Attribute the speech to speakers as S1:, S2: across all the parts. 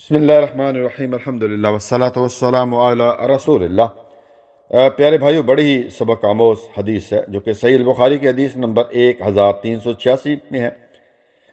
S1: بسم اللہ الرحمن الرحیم الحمدللہ والصلاة والسلام علی رسول اللہ۔ پیارے بھائیو، بڑی ہی سبق آموز حدیث ہے جو کہ صحیح البخاری کی حدیث نمبر 1386 میں ہے،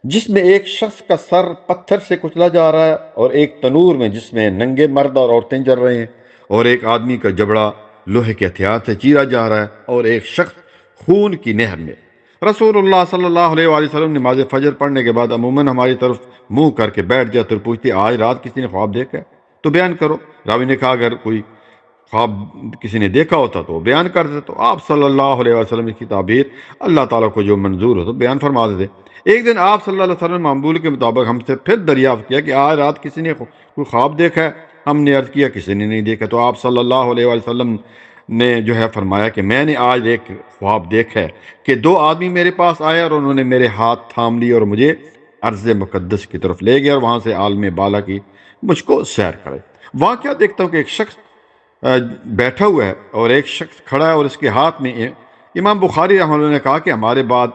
S1: جس میں ایک شخص کا سر پتھر سے کچلا جا رہا ہے، اور ایک تنور میں جس میں ننگے مرد اور عورتیں جل رہے ہیں، اور ایک آدمی کا جبڑا لوہے کے ہتھیار سے چیرا جا رہا ہے، اور ایک شخص خون کی نہر میں۔ رسول اللہ صلی اللہ علیہ وآلہ وسلم نماز فجر پڑھنے کے بعد عموماً ہماری طرف منہ کر کے بیٹھ جاتے اور پوچھتے، آج رات کسی نے خواب دیکھا ہے تو بیان کرو۔ راوی نے کہا اگر کوئی خواب کسی نے دیکھا ہوتا تو وہ بیان کر دیتے، تو آپ صلی اللہ علیہ وسلم کی تعبیر اللہ تعالیٰ کو جو منظور ہو تو بیان فرما دیتے۔ ایک دن آپ صلی اللہ علیہ وسلم معمول کے مطابق ہم سے پھر دریافت کیا کہ آج رات کسی نے کوئی خواب دیکھا ہے؟ ہم نے عرض کیا کسی نے نہیں دیکھا، تو آپ صلی اللہ علیہ وسلم نے جو ہے فرمایا کہ میں نے آج ایک خواب دیکھا ہے کہ دو آدمی میرے پاس آئے اور انہوں نے میرے ہاتھ تھام لی اور مجھے ارض مقدس کی طرف لے گئے، اور وہاں سے عالم بالا کی مجھ کو سیر کرے۔ وہاں کیا دیکھتا ہوں کہ ایک شخص بیٹھا ہوا ہے اور ایک شخص کھڑا ہے اور اس کے ہاتھ میں امام بخاری رحمہ اللہ نے کہا کہ ہمارے بعد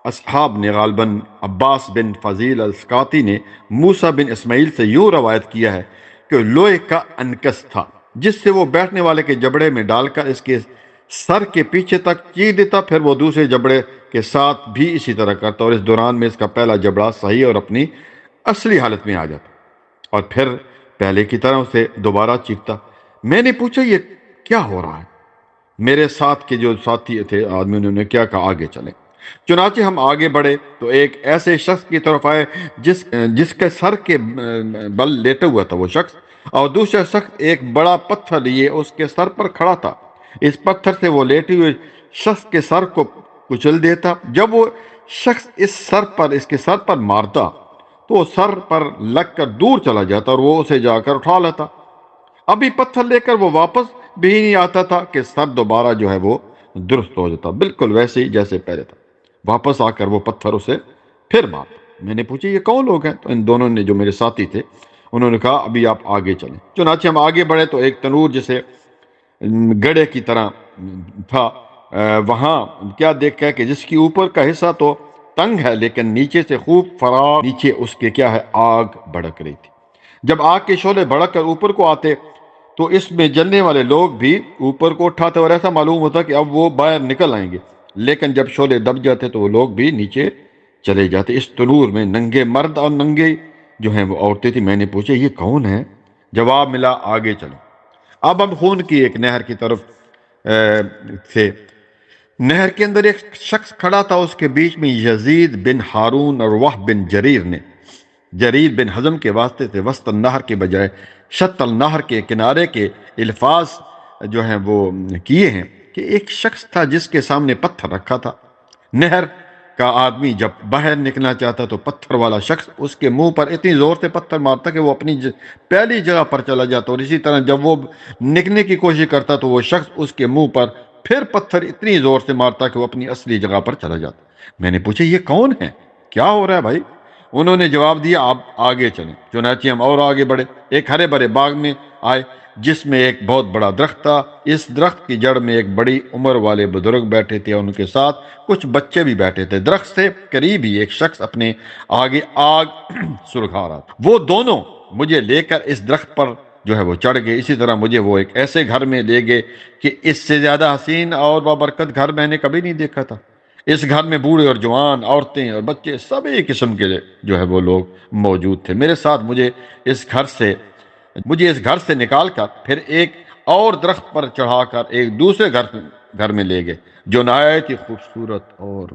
S1: اصحاب نے غالباً عباس بن فضیل السقاطی نے موسیٰ بن اسماعیل سے یوں روایت کیا ہے کہ لوہے کا انکس تھا جس سے وہ بیٹھنے والے کے جبڑے میں ڈال کر اس کے سر کے پیچھے تک چیر دیتا، پھر وہ دوسرے جبڑے کے ساتھ بھی اسی طرح کرتا، اور اس دوران میں اس کا پہلا جبڑا صحیح اور اپنی اصلی حالت میں آ جاتا، اور پھر پہلے کی طرح اسے دوبارہ چیرتا۔ میں نے پوچھا یہ کیا ہو رہا ہے؟ میرے ساتھ کے جو ساتھی تھے آدمی، انہوں نے کیا کہا آگے چلیں۔ چنانچہ ہم آگے بڑھے تو ایک ایسے شخص کی طرف آئے جس کے سر کے بل لیٹا ہوا تھا وہ شخص، اور دوسرا شخص ایک بڑا پتھر لیے اس کے سر پر کھڑا تھا۔ اس پتھر سے وہ لیٹے ہوئے شخص کے سر کو کچل دیتا۔ جب وہ شخص اس کے سر پر مارتا تو وہ سر پر لگ کر دور چلا جاتا اور وہ اسے جا کر اٹھا لیتا۔ ابھی پتھر لے کر وہ واپس بھی نہیں آتا تھا کہ سر دوبارہ جو ہے وہ درست ہو جاتا، بالکل ویسے ہی جیسے پہلے تھا۔ واپس آ کر وہ پتھر اسے پھر مارتا۔ میں نے پوچھا یہ کون لوگ ہیں؟ تو ان دونوں نے، جو میرے ساتھی تھے، انہوں نے کہا ابھی آپ آگے چلیں۔ چنانچہ ہم آگے بڑھے تو ایک تنور جسے گڑے کی طرح تھا، وہاں کیا دیکھا کہ جس کی اوپر کا حصہ تو تنگ ہے لیکن نیچے سے خوب فراغ، نیچے اس کے کیا ہے آگ بھڑک رہی تھی۔ جب آگ کے شعلے بھڑک کر اوپر کو آتے تو اس میں جلنے والے لوگ بھی اوپر کو اٹھاتے اور ایسا معلوم ہوتا کہ اب وہ باہر نکل آئیں گے، لیکن جب شعلے دب جاتے تو وہ لوگ بھی نیچے چلے جاتے۔ اس تنور میں ننگے مرد اور ننگے جو ہیں وہ عورتیں تھیں۔ میں نے پوچھا یہ کون ہے؟ جواب ملا آگے چلو۔ اب ہم خون کی ایک نہر کی طرف تھے۔ نہر کے اندر ایک شخص کھڑا تھا، اس کے بیچ میں یزید بن ہارون اور وہب بن جریر بن حزم کے واسطے سے وسط النہر کے بجائے شط النہر کے کنارے کے الفاظ جو ہیں وہ کیے ہیں کہ ایک شخص تھا جس کے سامنے پتھر رکھا تھا۔ نہر کا آدمی جب باہر نکلنا چاہتا تو پتھر والا شخص اس کے منہ پر اتنی زور سے پتھر مارتا کہ وہ اپنی پہلی جگہ پر چلا جاتا، اور اسی طرح جب وہ نکلنے کی کوشش کرتا تو وہ شخص اس کے منہ پر پھر پتھر اتنی زور سے مارتا کہ وہ اپنی اصلی جگہ پر چلا جاتا۔ میں نے پوچھا یہ کون ہے؟ کیا ہو رہا ہے بھائی؟ انہوں نے جواب دیا آپ آگے چلیں۔ چنانچہ ہم اور آگے بڑھے، ایک ہرے بھرے باغ میں آئے جس میں ایک بہت بڑا درخت تھا۔ اس درخت کی جڑ میں ایک بڑی عمر والے بزرگ بیٹھے تھے اور ان کے ساتھ کچھ بچے بھی بیٹھے تھے۔ درخت سے قریب ہی ایک شخص اپنے آگے آگ سلگا رہا تھا۔ وہ دونوں مجھے لے کر اس درخت پر جو ہے وہ چڑھ گئے۔ اسی طرح مجھے وہ ایک ایسے گھر میں لے گئے کہ اس سے زیادہ حسین اور بابرکت گھر میں نے کبھی نہیں دیکھا تھا۔ اس گھر میں بوڑھے اور جوان، عورتیں اور بچے، سبھی قسم کے جو ہے وہ لوگ موجود تھے۔ میرے ساتھ مجھے اس گھر سے نکال کر پھر ایک اور درخت پر چڑھا کر ایک دوسرے گھر میں لے گئے جو نہایت ہی خوبصورت اور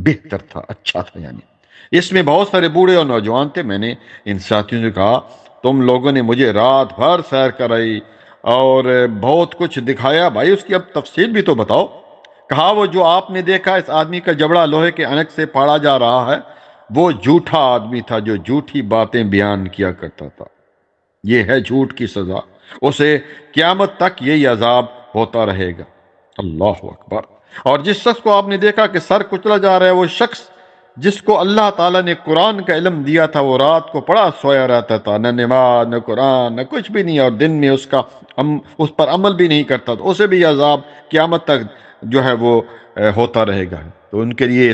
S1: بہتر تھا، اچھا تھا۔ یعنی اس میں بہت سارے بوڑھے اور نوجوان تھے۔ میں نے ان ساتھیوں سے کہا تم لوگوں نے مجھے رات بھر سیر کرائی اور بہت کچھ دکھایا، بھائی اس کی اب تفصیل بھی تو بتاؤ۔ کہا وہ جو آپ نے دیکھا اس آدمی کا جبڑا لوہے کے انک سے پھاڑا جا رہا ہے، وہ جھوٹا آدمی تھا جو جھوٹی باتیں بیان کیا کرتا تھا۔ یہ ہے جھوٹ کی سزا، اسے قیامت تک یہی عذاب ہوتا رہے گا۔ اللہ اکبر۔ اور جس شخص کو آپ نے دیکھا کہ سر کچلا جا رہا ہے، وہ شخص جس کو اللہ تعالیٰ نے قرآن کا علم دیا تھا وہ رات کو پڑا سویا رہتا تھا، نہ نماز نہ قرآن نہ کچھ بھی نہیں، اور دن میں اس پر عمل بھی نہیں کرتا، تو اسے بھی عذاب قیامت تک جو ہے وہ ہوتا رہے گا۔ تو ان کے لیے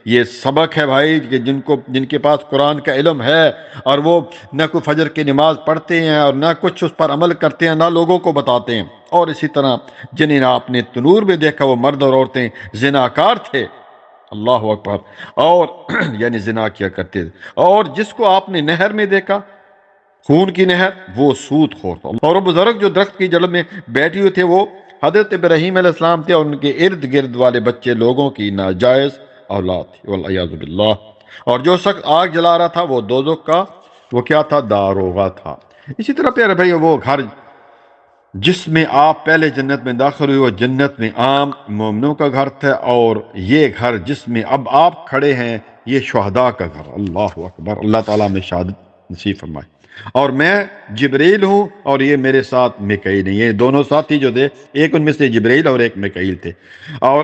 S1: یہ سبق ہے بھائی کہ جن کے پاس قرآن کا علم ہے اور وہ نہ کوئی فجر کی نماز پڑھتے ہیں اور نہ کچھ اس پر عمل کرتے ہیں، نہ لوگوں کو بتاتے ہیں، اور اسی طرح جنہیں آپ نے تنور میں دیکھا وہ مرد اور عورتیں زناکار تھے، اللہ اکبر، اور یعنی زنا کیا کرتے تھے، اور جس کو آپ نے نہر میں دیکھا، خون کی نہر، وہ سود خور تھا، اور وہ بزرگ جو درخت کی جڑ میں بیٹھے ہوئے تھے وہ حضرت ابراہیم علیہ السلام تھے، اور ان کے ارد گرد والے بچے لوگوں کی ناجائز اولاد تھی، والعیاذ باللہ۔ اور جو شخص آگ جلا رہا تھا وہ دوزخ کا وہ کیا تھا؟ داروغہ تھا۔ اسی طرح پیارے بھائی وہ گھر جس میں آپ پہلے جنت میں داخل ہوئے وہ جنت میں عام مومنوں کا گھر تھا، اور یہ گھر جس میں اب آپ کھڑے ہیں یہ شہداء کا گھر۔ اللہ اکبر، اللہ تعالیٰ میں شہادت نصیب فرمائے۔ اور میں جبریل ہوں اور یہ میرے ساتھ میکائیل ہیں، یہ دونوں ساتھی جو تھے، ایک ان میں سے جبریل اور ایک میکائیل تھے۔ اور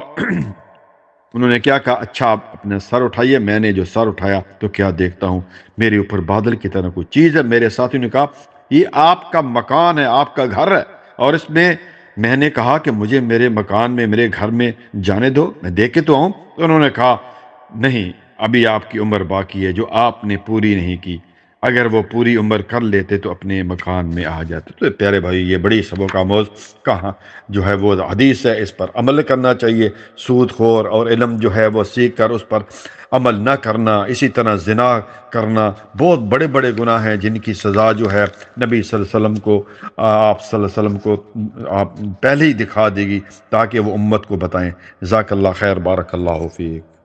S1: انہوں نے کیا کہا؟ اچھا آپ اپنا سر اٹھائیے۔ میں نے جو سر اٹھایا تو کیا دیکھتا ہوں میرے اوپر بادل کی طرح کوئی چیز ہے۔ میرے ساتھیوں نے کہا یہ آپ کا مکان ہے، آپ کا گھر ہے، اور اس میں نے کہا کہ مجھے میرے مکان میں، میرے گھر میں جانے دو، میں دیکھے تو آؤں۔ تو انہوں نے کہا نہیں، ابھی آپ کی عمر باقی ہے جو آپ نے پوری نہیں کی، اگر وہ پوری عمر کر لیتے تو اپنے مکان میں آ جاتے۔ تو پیارے بھائی یہ بڑی سبق آموز کہاں جو ہے وہ حدیث ہے، اس پر عمل کرنا چاہیے۔ سود خور اور علم جو ہے وہ سیکھ کر اس پر عمل نہ کرنا، اسی طرح زنا کرنا، بہت بڑے بڑے گناہ ہیں جن کی سزا جو ہے نبی صلی اللہ علیہ وسلم کو، آپ صلی اللہ علیہ وسلم کو آپ پہلے ہی دکھا دے گی تاکہ وہ امت کو بتائیں۔ جزاک اللہ خیر، بارک اللہ فیک۔